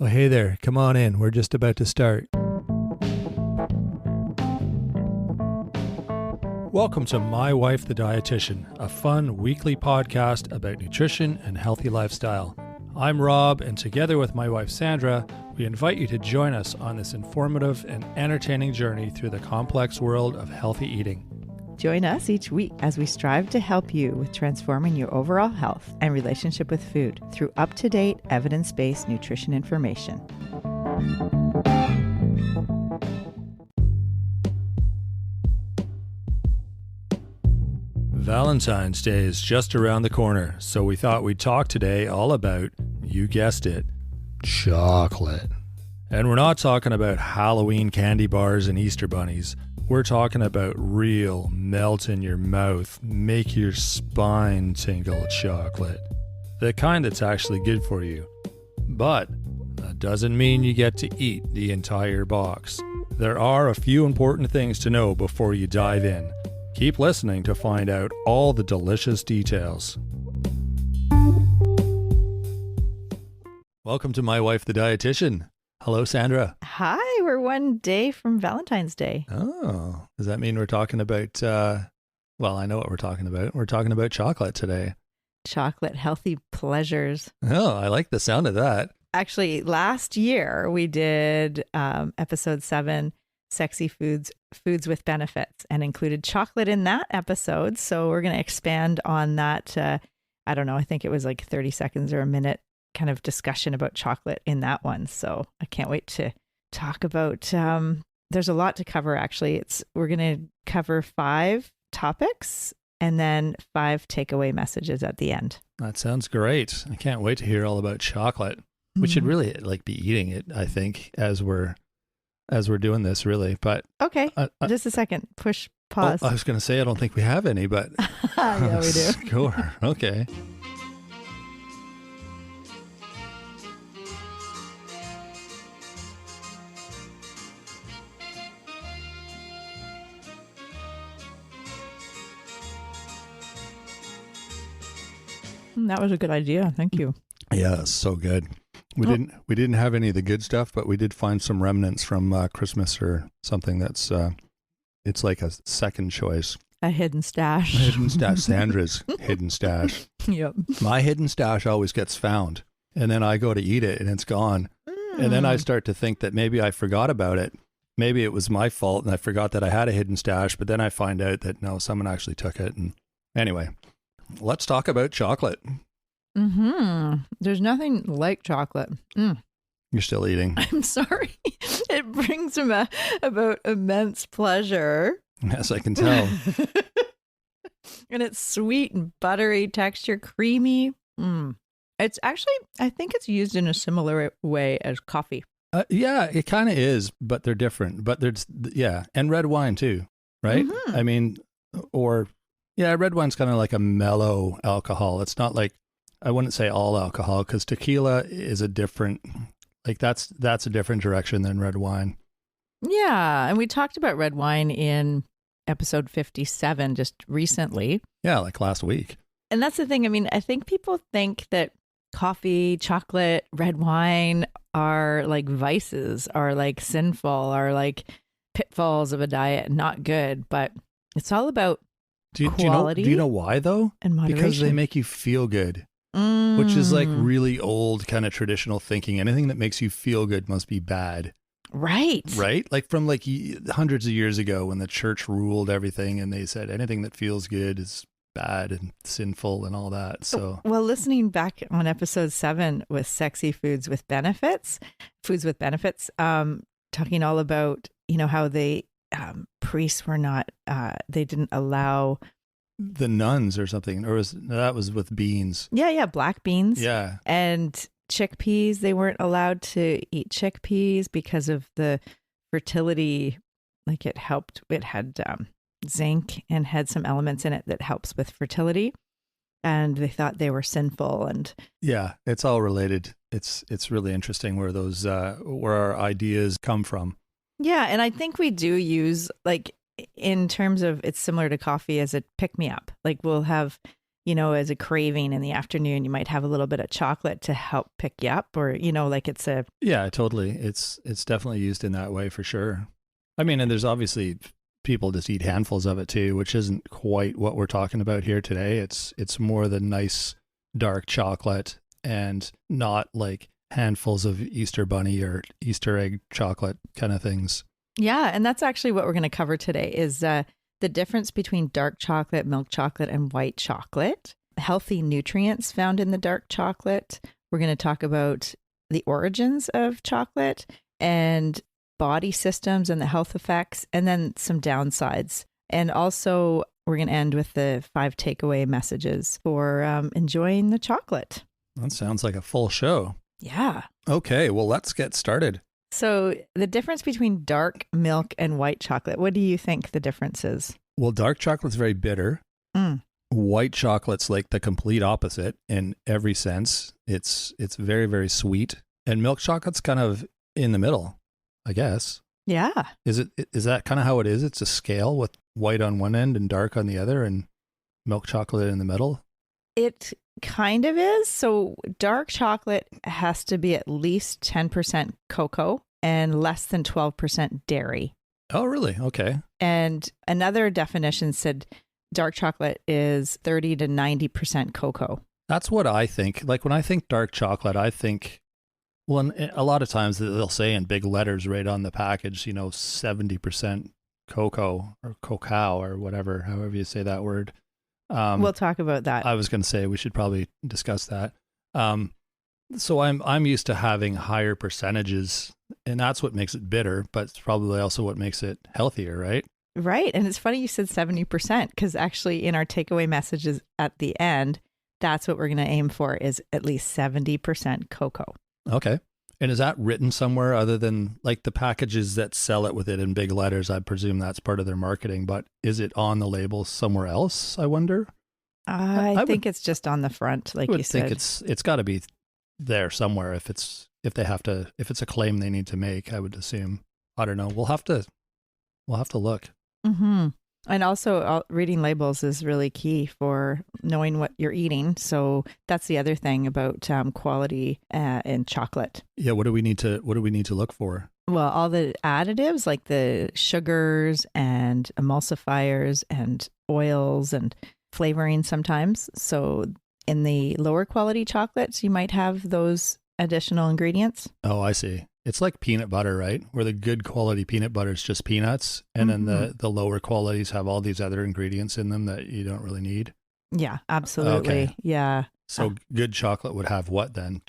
Oh, hey there. Come on in. We're just about to start. Welcome to My Wife the Dietitian, a fun weekly podcast about nutrition and healthy lifestyle. I'm Rob, and together with my wife Sandra, we invite you to join us on this informative and entertaining journey through the complex world of healthy eating. Join us each week as we strive to help you with transforming your overall health and relationship with food through up-to-date, evidence-based nutrition information. Valentine's Day is just around the corner, so we thought we'd talk today all about, you guessed it, chocolate. And we're not talking about Halloween candy bars and Easter bunnies. We're talking about real, melt in your mouth, make your spine tingle chocolate. The kind that's actually good for you. But that doesn't mean you get to eat the entire box. There are a few important things to know before you dive in. Keep listening to find out all the delicious details. Welcome to My Wife the Dietitian. Hello, Sandra. Hi, we're one day from Valentine's Day. Oh, does that mean we're talking about, well, I know what we're talking about. We're talking about chocolate today. Chocolate, healthy pleasures. Oh, I like the sound of that. Actually, last year we did episode 7, Sexy Foods, Foods with Benefits, and included chocolate in that episode. So we're going to expand on that. I don't know, I think it was like 30 seconds or a minute kind of discussion about chocolate in that one. So I can't wait to talk about, there's a lot to cover actually. We're going to cover 5 topics and then 5 takeaway messages at the end. That sounds great. I can't wait to hear all about chocolate. We should really be eating it, I think, as we're doing this really. But okay, just a second, push pause. I was going to say, I don't think we have any, but yeah, we do. Sure. Okay. That was a good idea. Thank you. Yeah, it's so good. We didn't have any of the good stuff, but we did find some remnants from Christmas or something that's it's like a second choice. A hidden stash. Hidden stash. Sandra's hidden stash. Yep. My hidden stash always gets found, and then I go to eat it and it's gone. And then I start to think that maybe I forgot about it. Maybe it was my fault and I forgot that I had a hidden stash, but then I find out that no, someone actually took it. And anyway, let's talk about chocolate. There's nothing like chocolate. You're still eating. I'm sorry. It brings about immense pleasure. Yes, I can tell. And it's sweet and buttery texture, creamy. It's actually, I think it's used in a similar way as coffee. Yeah, it kind of is, but they're different. But there's, yeah, and red wine too, right? I mean, red wine's kind of like a mellow alcohol. It's not like, I wouldn't say all alcohol, because tequila is a different, that's a different direction than red wine. Yeah, and we talked about red wine in episode 57 just recently. Yeah, like last week. And that's the thing. I mean, I think people think that coffee, chocolate, red wine are like vices, are like sinful, are like pitfalls of a diet, not good. But it's all about quality. Do you know why though? And moderation. Because they make you feel good. Which is like really old kind of traditional thinking. Anything that makes you feel good must be bad. Right. Right? Like from hundreds of years ago when the church ruled everything and they said anything that feels good is bad and sinful and all that. So, well, listening back on episode 7 with Sexy Foods with Benefits, talking all about, how they, priests were not, they didn't allow the nuns or something, or that was with beans. Yeah, black beans. Yeah. And chickpeas, they weren't allowed to eat chickpeas because of the fertility. Like it had zinc and had some elements in it that helps with fertility. And they thought they were sinful. And yeah, it's all related. It's really interesting where those where our ideas come from. Yeah, and I think we do use in terms of, it's similar to coffee as a pick me up. Like we'll have, as a craving in the afternoon, you might have a little bit of chocolate to help pick you up, or, like it's a... Yeah, totally. It's definitely used in that way for sure. I mean, and there's obviously people just eat handfuls of it too, which isn't quite what we're talking about here today. It's more the nice dark chocolate and not like handfuls of Easter bunny or Easter egg chocolate kind of things. Yeah, and that's actually what we're going to cover today is the difference between dark chocolate, milk chocolate, and white chocolate, healthy nutrients found in the dark chocolate. We're going to talk about the origins of chocolate and body systems and the health effects, and then some downsides. And also, we're going to end with the 5 takeaway messages for enjoying the chocolate. That sounds like a full show. Yeah. Okay, well, let's get started. So the difference between dark milk and white chocolate, what do you think the difference is? Well, dark chocolate's very bitter. White chocolate's like the complete opposite in every sense. It's very, very sweet. And milk chocolate's kind of in the middle, I guess. Yeah. Is that kind of how it is? It's a scale with white on one end and dark on the other and milk chocolate in the middle? It kind of is. So dark chocolate has to be at least 10% cocoa and less than 12% dairy. Oh, really? Okay. And another definition said dark chocolate is 30 to 90% cocoa. That's what I think. Like when I think dark chocolate, I think, well, and a lot of times they'll say in big letters right on the package, 70% cocoa or cacao or whatever, however you say that word. We'll talk about that. I was going to say we should probably discuss that. So I'm used to having higher percentages, and that's what makes it bitter, but it's probably also what makes it healthier, right? Right. And it's funny you said 70% because actually in our takeaway messages at the end, that's what we're going to aim for is at least 70% cocoa. Okay. And is that written somewhere other than like the packages that sell it with it in big letters? I presume that's part of their marketing, but is it on the label somewhere else, I wonder? I think it's just on the front, like you said. I would think it's got to be there somewhere if it's a claim they need to make, I would assume. I don't know. We'll have to look. Mm-hmm. And also reading labels is really key for knowing what you're eating. So that's the other thing about quality in chocolate. Yeah. What do we need to look for? Well, all the additives like the sugars and emulsifiers and oils and flavoring sometimes. So in the lower quality chocolates, you might have those additional ingredients. Oh, I see. It's like peanut butter, right? Where the good quality peanut butter is just peanuts. And then the lower qualities have all these other ingredients in them that you don't really need. Yeah, absolutely. Okay. Yeah. So good chocolate would have what then?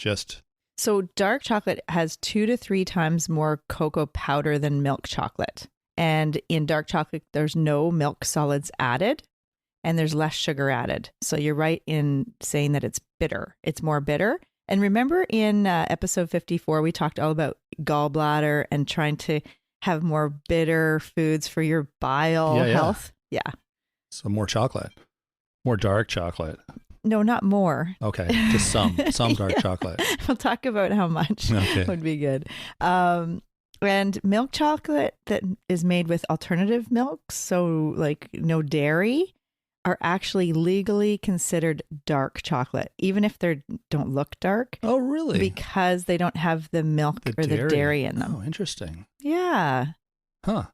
So dark chocolate has 2 to 3 times more cocoa powder than milk chocolate. And in dark chocolate, there's no milk solids added and there's less sugar added. So you're right in saying that it's bitter. It's more bitter. And remember in episode 54, we talked all about gallbladder and trying to have more bitter foods for your bile health. Yeah. So more chocolate, more dark chocolate. No, not more. Okay. Just some dark chocolate. We'll talk about how much would be good. And milk chocolate that is made with alternative milks, so like no dairy, are actually legally considered dark chocolate, even if they don't look dark. Oh, really? Because they don't have the milk or the dairy in them. Oh, interesting. Yeah. Huh.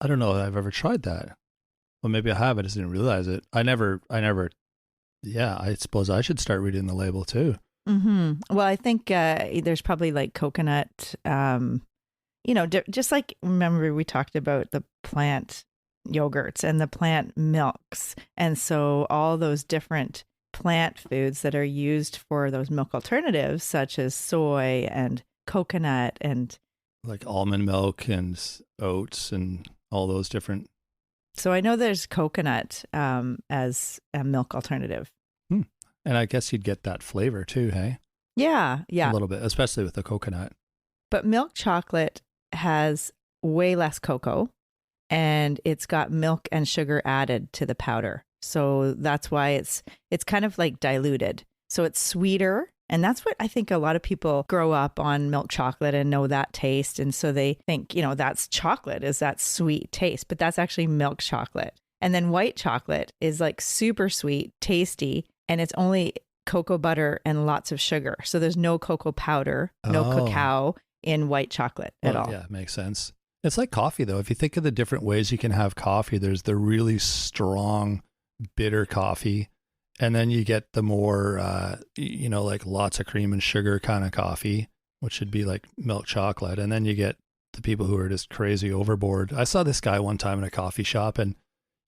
I don't know if I've ever tried that. Well, maybe I have. I just didn't realize it. I never. Yeah, I suppose I should start reading the label too. Mm-hmm. Well, I think there's probably like coconut, just like, remember we talked about the plant yogurts and the plant milks. And so all those different plant foods that are used for those milk alternatives, such as soy and coconut and like almond milk and oats and all those different. So I know there's coconut as a milk alternative. And I guess you'd get that flavor too, hey? Yeah. A little bit, especially with the coconut. But milk chocolate has way less cocoa. And it's got milk and sugar added to the powder. So that's why it's kind of like diluted. So it's sweeter. And that's what I think a lot of people grow up on milk chocolate and know that taste. And so they think, that's chocolate, is that sweet taste. But that's actually milk chocolate. And then white chocolate is like super sweet, tasty, and it's only cocoa butter and lots of sugar. So there's no cocoa powder, no cacao in white chocolate at all. Yeah, makes sense. It's like coffee, though. If you think of the different ways you can have coffee, there's the really strong, bitter coffee. And then you get the more, like lots of cream and sugar kind of coffee, which should be like milk chocolate. And then you get the people who are just crazy overboard. I saw this guy one time in a coffee shop, and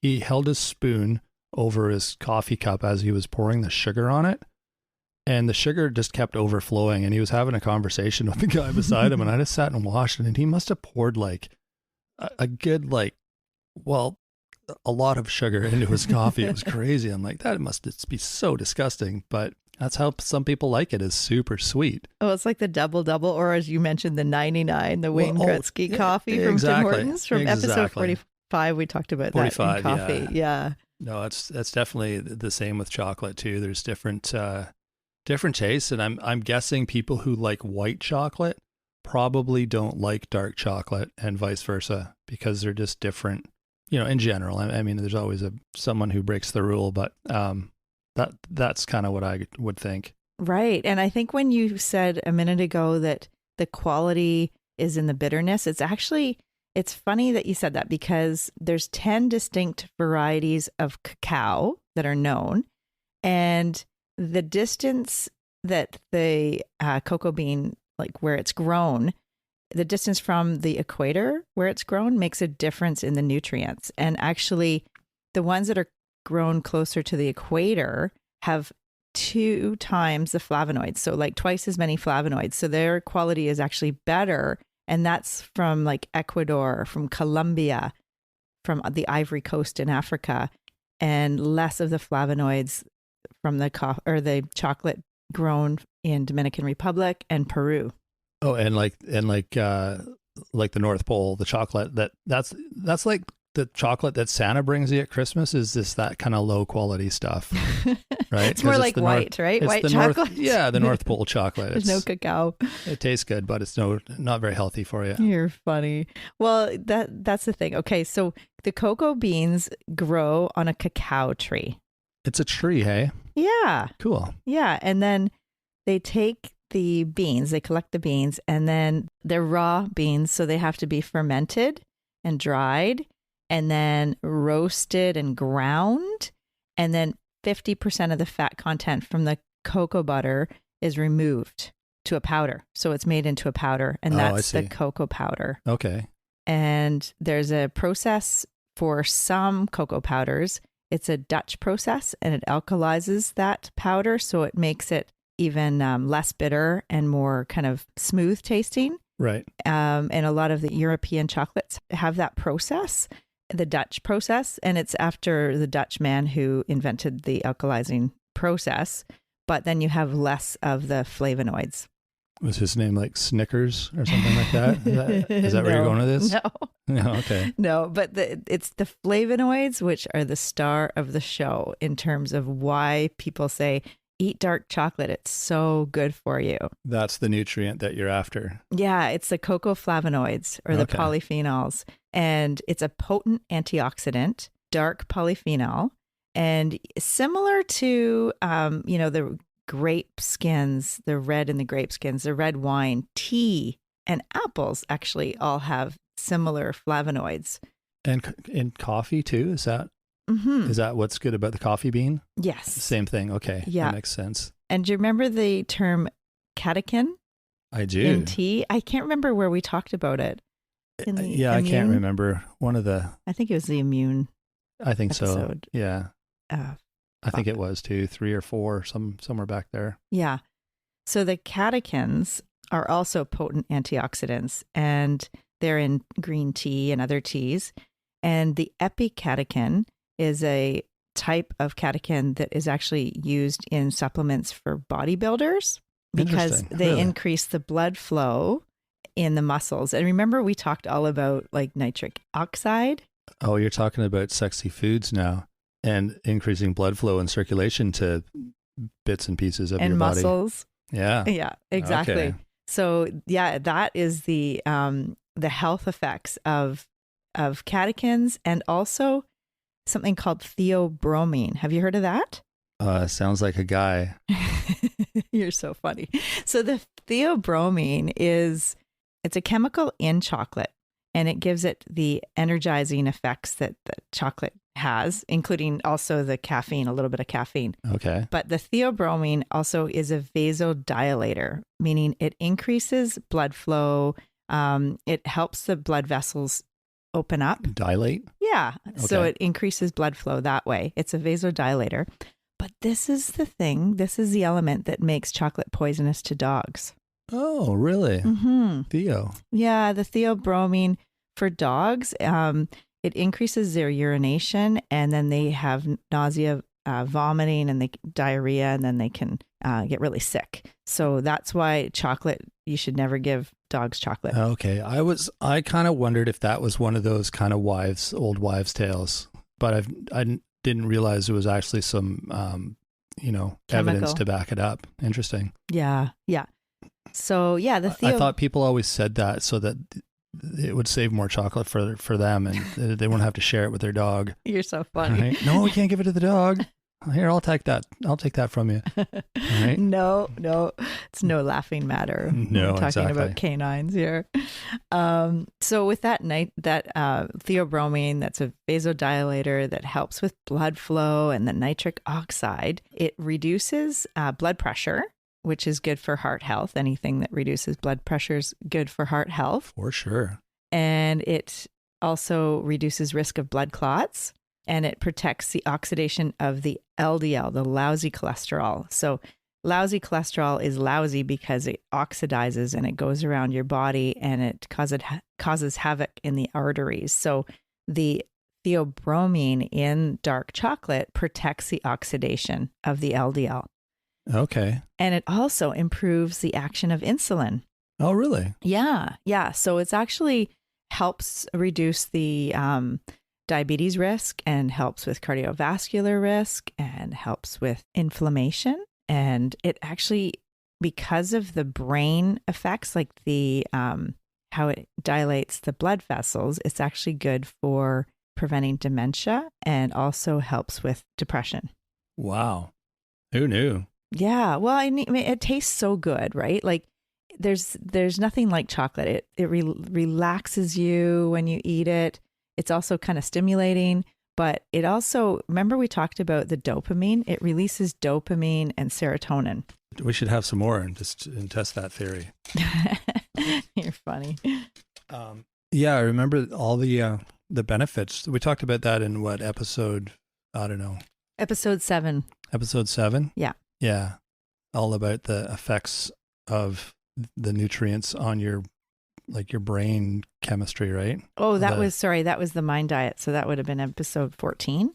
he held his spoon over his coffee cup as he was pouring the sugar on it. And the sugar just kept overflowing, and he was having a conversation with the guy beside him, and I just sat and watched it, and he must have poured like a good, a lot of sugar into his coffee. It was crazy. I'm like, that must just be so disgusting, but that's how some people like it, is super sweet. Oh, it's like the double, or as you mentioned, the 99, the Wayne Gretzky coffee from Tim Hortons. From episode 45, we talked about 45, that in coffee. Yeah. No, that's definitely the same with chocolate too. There's different tastes, and I'm guessing people who like white chocolate probably don't like dark chocolate, and vice versa, because they're just different. In general. I mean, there's always someone who breaks the rule, but that's kind of what I would think. Right, and I think when you said a minute ago that the quality is in the bitterness, it's funny that you said that, because there's 10 distinct varieties of cacao that are known, and the distance that the cocoa bean, like where it's grown, the distance from the equator where it's grown makes a difference in the nutrients. And actually, the ones that are grown closer to the equator have 2 times the flavonoids, so like twice as many flavonoids. So their quality is actually better. And that's from like Ecuador, from Colombia, from the Ivory Coast in Africa, and less of the flavonoids from the chocolate grown in Dominican Republic and Peru. Oh, and like the North Pole, the chocolate that's like the chocolate that Santa brings you at Christmas. Is this that kind of low quality stuff, right? It's more like white, right? White chocolate. The North Pole chocolate. There's no cacao. It tastes good, but it's not very healthy for you. You're funny. Well, that's the thing. Okay, so the cocoa beans grow on a cacao tree. It's a tree, hey? Yeah. Cool. Yeah, and then they take the beans, they collect the beans, and then they're raw beans, so they have to be fermented and dried and then roasted and ground, and then 50% of the fat content from the cocoa butter is removed to a powder. So it's made into a powder, and that's the cocoa powder. Okay. And there's a process for some cocoa powders. It's a Dutch process, and it alkalizes that powder, so it makes it even less bitter and more kind of smooth tasting. Right. And a lot of the European chocolates have that process, the Dutch process, and it's after the Dutch man who invented the alkalizing process, but then you have less of the flavonoids. Was his name like Snickers or something like that? Is that where you're going with this? No. No, okay. No, but it's the flavonoids which are the star of the show in terms of why people say, eat dark chocolate. It's so good for you. That's the nutrient that you're after. Yeah, it's the cocoa flavonoids or the polyphenols. And it's a potent antioxidant, dark polyphenol. And similar to, the grape skins, the red in the grape skins, the red wine, tea, and apples actually all have similar flavonoids. And in coffee too? Is that what's good about the coffee bean? Yes. Same thing. Okay. Yeah. That makes sense. And do you remember the term catechin? I do. In tea? I can't remember where we talked about it. I can't remember. I think it was the immune. I think episode. So. Yeah. I think it was too, 3 or 4, somewhere back there. Yeah. So the catechins are also potent antioxidants, and they're in green tea and other teas. And the epicatechin is a type of catechin that is actually used in supplements for bodybuilders because they increase the blood flow in the muscles. And remember, we talked all about like nitric oxide. Oh, you're talking about sexy foods now and increasing blood flow and circulation to bits and pieces of your body. And muscles. Yeah. Yeah, exactly. Okay. So yeah, that is the health effects of catechins, and also something called theobromine. Have you heard of that? Sounds like a guy. You're so funny. So the theobromine it's a chemical in chocolate, and it gives it the energizing effects that chocolate has, including also the caffeine, a little bit of caffeine. Okay. But the theobromine also is a vasodilator, meaning it increases blood flow. It helps the blood vessels open up. Dilate? Yeah. So Okay. it increases blood flow that way. It's a vasodilator. But this is the element that makes chocolate poisonous to dogs. Oh, really? Mm-hmm. Theo. Yeah, the theobromine for dogs, it increases their urination, and then they have nausea, vomiting, and diarrhea, and then they can get really sick. So that's why you should never give dogs chocolate. Okay. I kind of wondered if that was one of those kind of old wives' tales, but I didn't realize there was actually some, evidence Chemical. to back it up. Interesting. Yeah. So yeah, I thought people always said that so that it would save more chocolate for them, and they wouldn't have to share it with their dog. You're so funny. Right? No, we can't give it to the dog. Here, I'll take that. I'll take that from you. Right? No, it's no laughing matter. No, We're talking exactly. about canines here. So with that theobromine, that's a vasodilator that helps with blood flow, and the nitric oxide, it reduces blood pressure, which is good for heart health. Anything that reduces blood pressure is good for heart health. For sure. And it also reduces risk of blood clots, and it protects the oxidation of the LDL, the lousy cholesterol. So lousy cholesterol is lousy because it oxidizes and it goes around your body, and it causes havoc in the arteries. So the theobromine in dark chocolate protects the oxidation of the LDL. Okay. And it also improves the action of insulin. Oh, really? Yeah. So it's actually helps reduce the diabetes risk, and helps with cardiovascular risk, and helps with inflammation. And it actually, because of the brain effects, like the how it dilates the blood vessels, it's actually good for preventing dementia, and also helps with depression. Wow. Who knew? Yeah. Well, I mean, it tastes so good, right? Like there's nothing like chocolate. It relaxes you when you eat it. It's also kind of stimulating, but it also, remember we talked about the dopamine? It releases dopamine and serotonin. We should have some more and test that theory. You're funny. Yeah, I remember all the benefits. We talked about that in what episode? I don't know. Episode 7. Episode 7? Yeah. Yeah. All about the effects of the nutrients on your brain chemistry, right? Oh, that was the Mind Diet. So that would have been episode 14.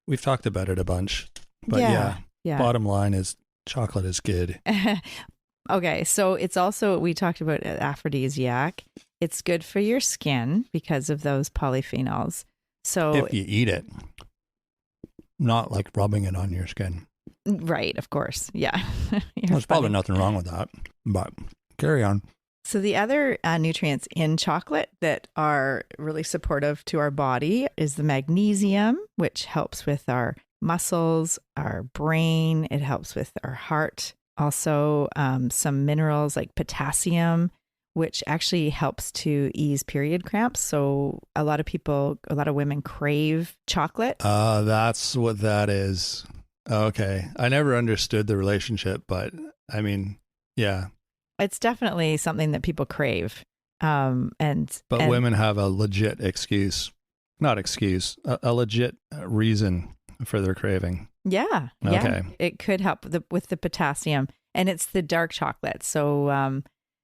We've talked about it a bunch. But yeah. Bottom line is chocolate is good. Okay, so it's also, we talked about aphrodisiac. It's good for your skin because of those polyphenols. So if you eat it, not like rubbing it on your skin. Right, of course. Yeah. There's probably nothing wrong with that, but carry on. So the other nutrients in chocolate that are really supportive to our body is the magnesium, which helps with our muscles, our brain. It helps with our heart. Also, some minerals like potassium, which actually helps to ease period cramps. So a lot of women crave chocolate. That's what that is. Okay. I never understood the relationship, but I mean, yeah. It's definitely something that people crave. But women have a legit a legit reason for their craving. Yeah. Okay. Yeah. It could help with the potassium, and it's the dark chocolate. So,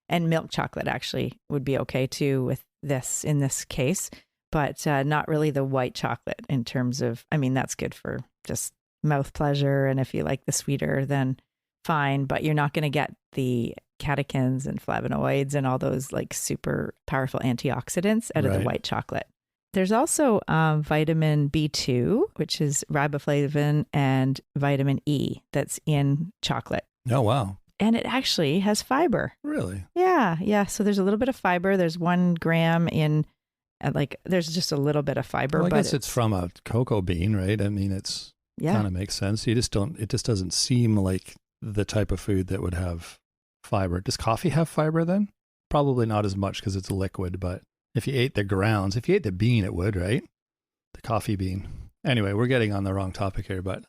and milk chocolate actually would be okay too with this in this case, but not really the white chocolate in terms of, I mean, that's good for just mouth pleasure. And if you like the sweeter, then fine, but you're not going to get the catechins and flavonoids and all those like super powerful antioxidants out of the white chocolate. There's also vitamin B2, which is riboflavin, and vitamin E that's in chocolate. Oh, wow. And it actually has fiber. Really? Yeah. So there's a little bit of fiber. There's 1 gram there's just a little bit of fiber. Well, I guess it's from a cocoa bean, right? I mean, it's Yeah. Kind of makes sense. It just doesn't seem like the type of food that would have fiber. Does coffee have fiber then? Probably not as much because it's a liquid, but if you ate the grounds, if you ate the bean, it would, right? The coffee bean. Anyway, we're getting on the wrong topic here, but.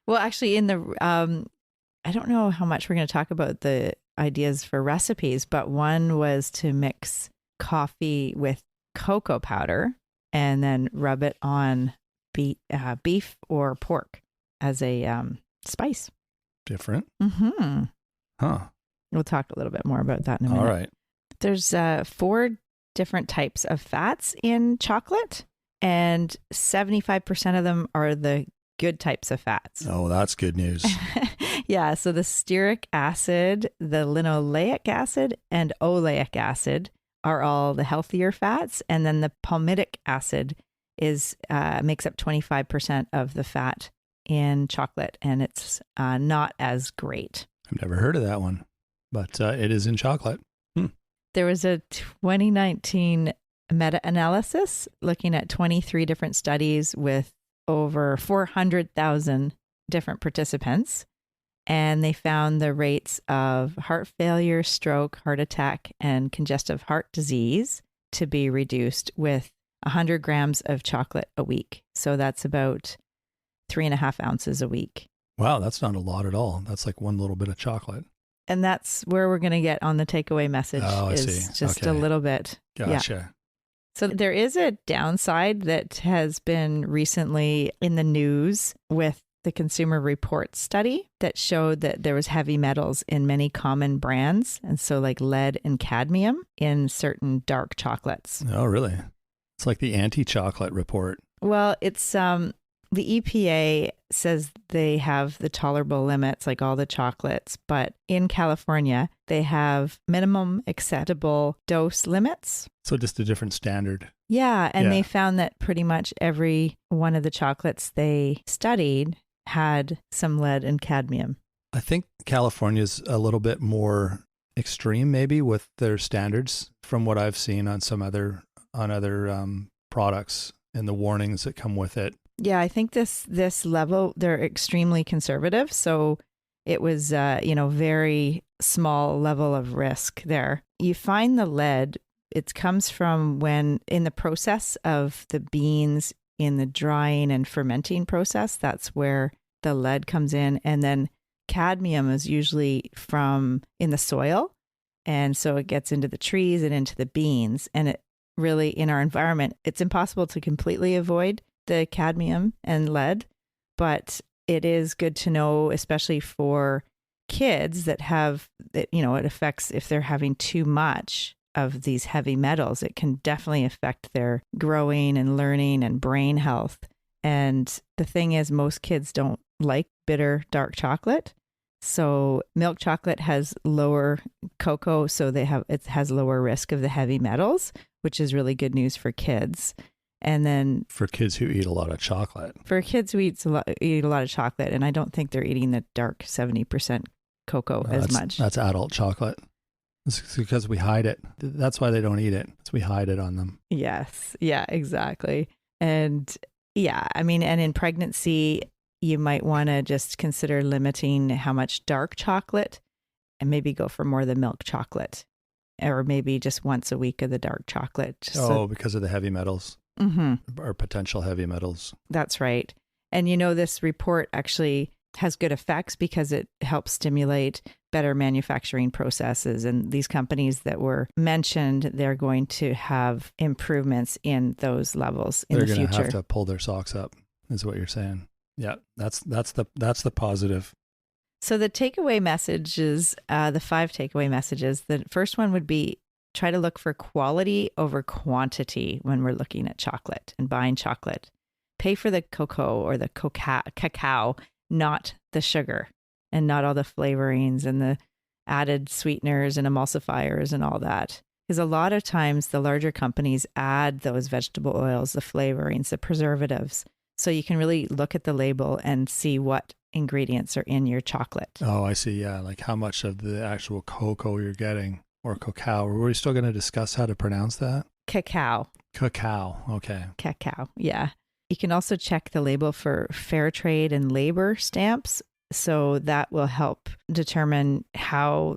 Well, actually I don't know how much we're going to talk about the ideas for recipes, but one was to mix coffee with cocoa powder and then rub it on beef or pork as a spice. Different. Mm-hmm. Huh. We'll talk a little bit more about that in a minute. All right. There's 4 different types of fats in chocolate, and 75% of them are the good types of fats. Oh, that's good news. Yeah, so the stearic acid, the linoleic acid, and oleic acid are all the healthier fats, and then the palmitic acid is makes up 25% of the fat in chocolate, and it's not as great. I've never heard of that one, but it is in chocolate. There was a 2019 meta-analysis looking at 23 different studies with over 400,000 different participants. And they found the rates of heart failure, stroke, heart attack, and congestive heart disease to be reduced with 100 grams of chocolate a week. So that's about 3.5 ounces a week. Wow, that's not a lot at all. That's like one little bit of chocolate. And that's where we're going to get on the takeaway message. Oh, I is see. Just Okay. a little bit. Gotcha. Yeah. So there is a downside that has been recently in the news with the Consumer Reports study that showed that there was heavy metals in many common brands. And so like lead and cadmium in certain dark chocolates. Oh, really? It's like the anti-chocolate report. Well, it's the EPA says they have the tolerable limits, like all the chocolates, but in California, they have minimum acceptable dose limits. So just a different standard. Yeah, and Yeah. they found that pretty much every one of the chocolates they studied had some lead and cadmium. I think California's a little bit more extreme maybe with their standards from what I've seen on some other products and the warnings that come with it. Yeah, I think this level, they're extremely conservative. So it was, very small level of risk there. You find the lead, it comes from when in the process of the beans in the drying and fermenting process, that's where the lead comes in. And then cadmium is usually from in the soil. And so it gets into the trees and into the beans. And it really, in our environment, it's impossible to completely avoid the cadmium and lead, but it is good to know, especially for kids that have that, it affects if they're having too much of these heavy metals, it can definitely affect their growing and learning and brain health. And the thing is, most kids don't like bitter dark chocolate. So milk chocolate has lower cocoa, so it has lower risk of the heavy metals, which is really good news for kids. And then For kids who eat a lot of chocolate. for kids who eat a lot of chocolate, and I don't think they're eating the dark 70% cocoa as much. That's adult chocolate. It's because we hide it. That's why they don't eat it. It's we hide it on them. Yes. Yeah, exactly. And yeah, I mean, and in pregnancy, you might want to just consider limiting how much dark chocolate and maybe go for more of the milk chocolate, or maybe just once a week of the dark chocolate. Because of the heavy metals. Mm-hmm. Or potential heavy metals. That's right. And this report actually has good effects because it helps stimulate better manufacturing processes. And these companies that were mentioned, they're going to have improvements in those levels in the future. They're going to have to pull their socks up, is what you're saying. Yeah, that's the positive. So the takeaway messages, the 5 takeaway messages, the first one would be try to look for quality over quantity when we're looking at chocolate and buying chocolate. Pay for the cocoa or the cacao, not the sugar, and not all the flavorings and the added sweeteners and emulsifiers and all that. Because a lot of times the larger companies add those vegetable oils, the flavorings, the preservatives. So you can really look at the label and see what ingredients are in your chocolate. Oh, I see. Yeah, like how much of the actual cocoa you're getting. Or cacao. Were we still going to discuss how to pronounce that? Cacao. Cacao. Okay. Cacao. Yeah. You can also check the label for fair trade and labor stamps. So that will help determine how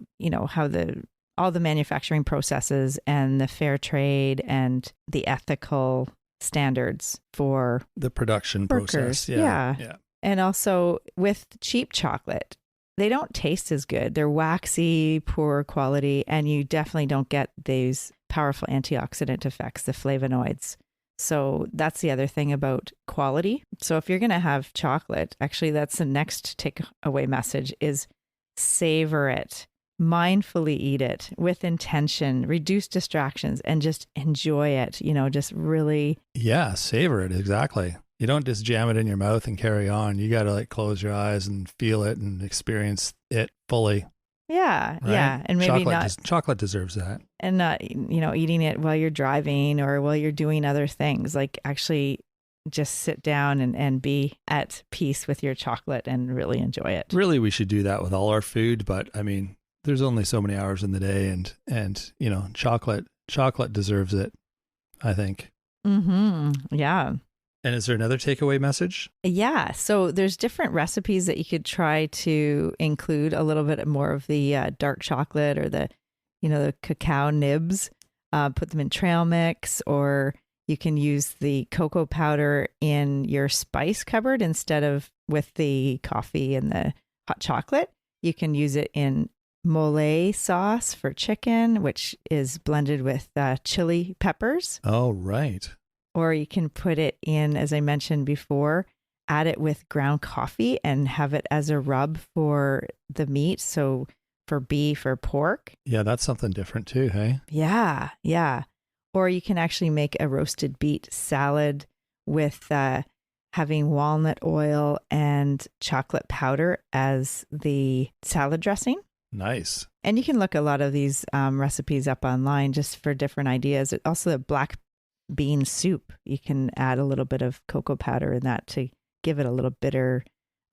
all the manufacturing processes and the fair trade and the ethical standards for the production workers. process. Yeah. And also with cheap chocolate, they don't taste as good. They're waxy, poor quality, and you definitely don't get these powerful antioxidant effects, the flavonoids. So that's the other thing about quality. So if you're going to have chocolate, actually that's the next takeaway message is savor it, mindfully eat it with intention, reduce distractions, and just enjoy it, just really. Yeah, savor it. Exactly. You don't just jam it in your mouth and carry on. You got to like close your eyes and feel it and experience it fully. Yeah. Right? Yeah. And maybe chocolate deserves that. And not, eating it while you're driving or while you're doing other things. Like actually just sit down and be at peace with your chocolate and really enjoy it. Really, we should do that with all our food. But I mean, there's only so many hours in the day and chocolate deserves it, I think. Mm-hmm. Yeah. And is there another takeaway message? Yeah. So there's different recipes that you could try to include a little bit more of the dark chocolate or the cacao nibs, put them in trail mix, or you can use the cocoa powder in your spice cupboard instead of with the coffee and the hot chocolate. You can use it in mole sauce for chicken, which is blended with chili peppers. Oh, right. Or you can put it in, as I mentioned before, add it with ground coffee and have it as a rub for the meat. So for beef or pork. Yeah, that's something different too, hey? Yeah, yeah. Or you can actually make a roasted beet salad with having walnut oil and chocolate powder as the salad dressing. Nice. And you can look a lot of these recipes up online just for different ideas. Also, the black bean soup, you can add a little bit of cocoa powder in that to give it a little bitter,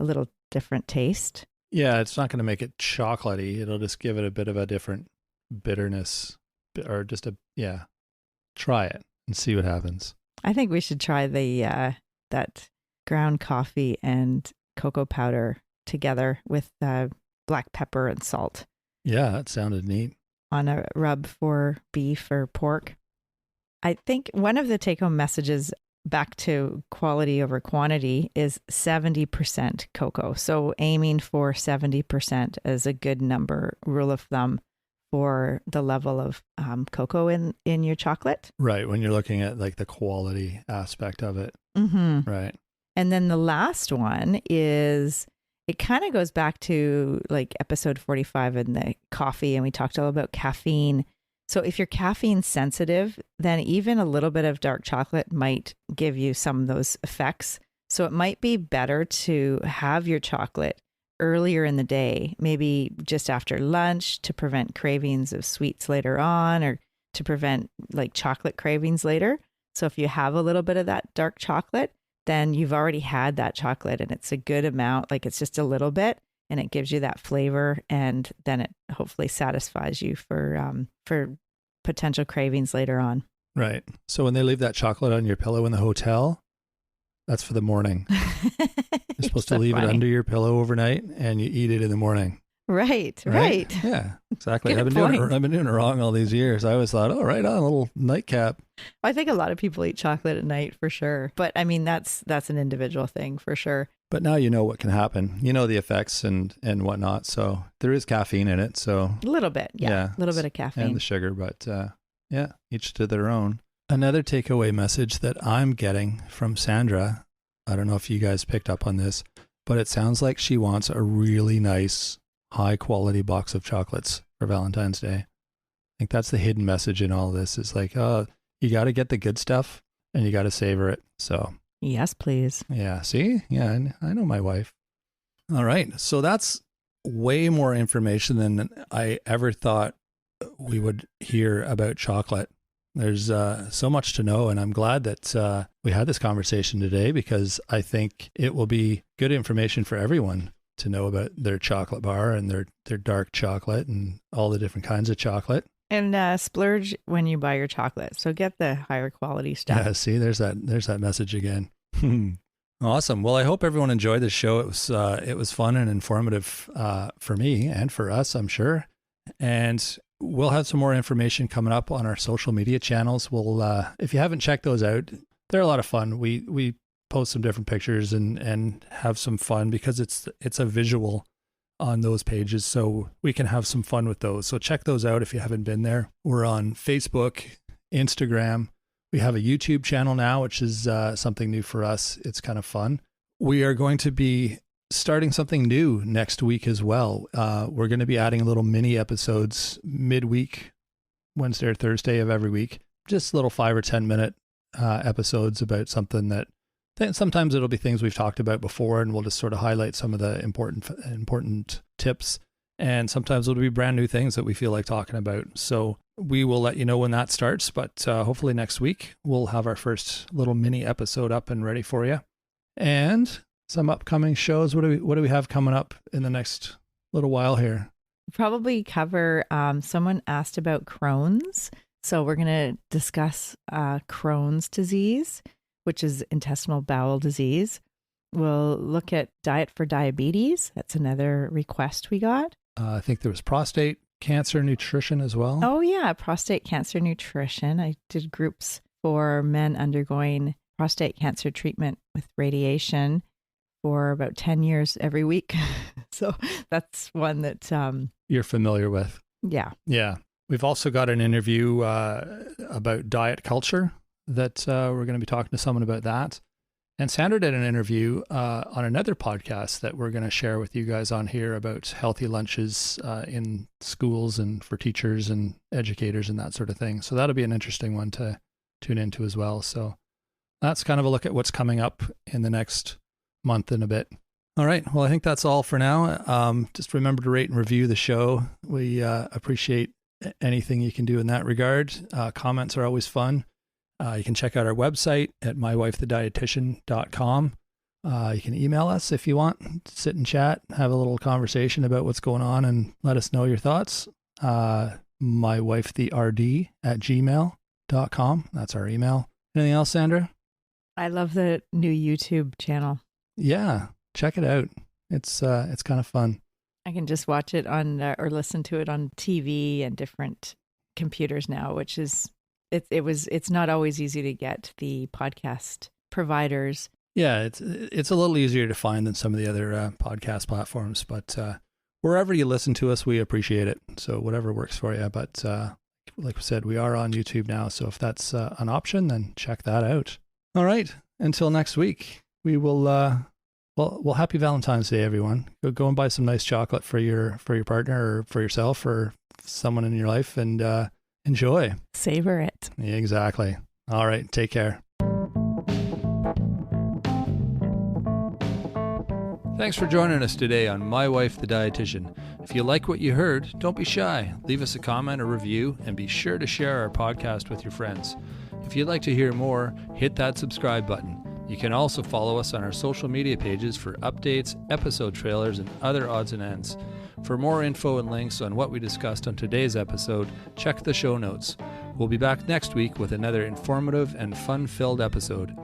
a little different taste. Yeah, it's not going to make it chocolatey. It'll just give it a bit of a different bitterness or just try it and see what happens. I think we should try the that ground coffee and cocoa powder together with black pepper and salt. Yeah, that sounded neat. On a rub for beef or pork. I think one of the take-home messages back to quality over quantity is 70% cocoa. So aiming for 70% as a good number, rule of thumb for the level of cocoa in your chocolate. Right, when you're looking at like the quality aspect of it. Mm-hmm. Right. And then the last one is, it kind of goes back to like episode 45 in the coffee, and we talked all about caffeine. So if you're caffeine sensitive, then even a little bit of dark chocolate might give you some of those effects. So it might be better to have your chocolate earlier in the day, maybe just after lunch, to prevent cravings of sweets later on, or to prevent like chocolate cravings later. So if you have a little bit of that dark chocolate, then you've already had that chocolate and it's a good amount, like it's just a little bit, and it gives you that flavor, and then it hopefully satisfies you for potential cravings later on. Right. So when they leave that chocolate on your pillow in the hotel, that's for the morning. You're supposed to leave it under your pillow overnight and you eat it in the morning. Right. Yeah, exactly. I've been doing it wrong all these years. I always thought, right on, a little nightcap. I think a lot of people eat chocolate at night for sure. But I mean, that's an individual thing for sure. But now you know what can happen. You know the effects and whatnot. So there is caffeine in it. So a little bit. Yeah. A little bit of caffeine. And the sugar. But each to their own. Another takeaway message that I'm getting from Sandra, I don't know if you guys picked up on this, but it sounds like she wants a really nice, high quality box of chocolates for Valentine's Day. I think that's the hidden message in all this. It's like, you got to get the good stuff and you got to savor it. So yes, please. Yeah. See? Yeah. I know my wife. All right. So that's way more information than I ever thought we would hear about chocolate. There's so much to know, and I'm glad that we had this conversation today, because I think it will be good information for everyone to know about their chocolate bar and their dark chocolate and all the different kinds of chocolate. And splurge when you buy your chocolate. So get the higher quality stuff. Yeah, see, there's that message again. Awesome. Well, I hope everyone enjoyed the show. It was fun and informative for me and for us, I'm sure. And we'll have some more information coming up on our social media channels. We'll, if you haven't checked those out, they're a lot of fun. We post some different pictures and have some fun because it's a visual on those pages, so we can have some fun with those. So check those out if you haven't been there. We're on Facebook, Instagram. We have a YouTube channel now, which is something new for us. It's kind of fun. We are going to be starting something new next week as well. We're going to be adding little mini episodes midweek, Wednesday or Thursday of every week. Just little 5 or 10 minute episodes about something that sometimes it'll be things we've talked about before, and we'll just sort of highlight some of the important tips. And sometimes it'll be brand new things that we feel like talking about. So we will let you know when that starts, but hopefully next week we'll have our first little mini episode up and ready for you. And some upcoming shows. What do we have coming up in the next little while here? Probably cover, someone asked about Crohn's. So we're going to discuss Crohn's disease, which is intestinal bowel disease. We'll look at diet for diabetes. That's another request we got. I think there was prostate cancer nutrition as well. Oh, yeah. Prostate cancer nutrition. I did groups for men undergoing prostate cancer treatment with radiation for about 10 years every week. So that's one that you're familiar with. Yeah. Yeah. We've also got an interview about diet culture that we're going to be talking to someone about that. And Sandra did an interview on another podcast that we're going to share with you guys on here about healthy lunches in schools and for teachers and educators and that sort of thing. So that'll be an interesting one to tune into as well. So that's kind of a look at what's coming up in the next month and a bit. All right. Well, I think that's all for now. Just remember to rate and review the show. We appreciate anything you can do in that regard. Comments are always fun. You can check out our website at mywifethedietitian.com. You can email us if you want. Sit and chat, have a little conversation about what's going on, and let us know your thoughts. mywifethed@gmail.com. That's our email. Anything else, Sandra? I love the new YouTube channel. Yeah, check it out. It's kind of fun. I can just watch it on or listen to it on TV and different computers now, which is it's not always easy to get the podcast providers. Yeah, it's a little easier to find than some of the other podcast platforms, but wherever you listen to us, we appreciate it. So whatever works for you. But like we said, we are on YouTube now, so if that's an option, then check that out. All right, until next week, we will. Well, happy Valentine's Day, everyone. Go and buy some nice chocolate for your partner or for yourself or someone in your life, and enjoy. Savor it. Yeah, exactly. All right. Take care. Thanks for joining us today on My Wife, the Dietitian. If you like what you heard, don't be shy. Leave us a comment or review, and be sure to share our podcast with your friends. If you'd like to hear more, hit that subscribe button. You can also follow us on our social media pages for updates, episode trailers, and other odds and ends. For more info and links on what we discussed on today's episode, check the show notes. We'll be back next week with another informative and fun-filled episode.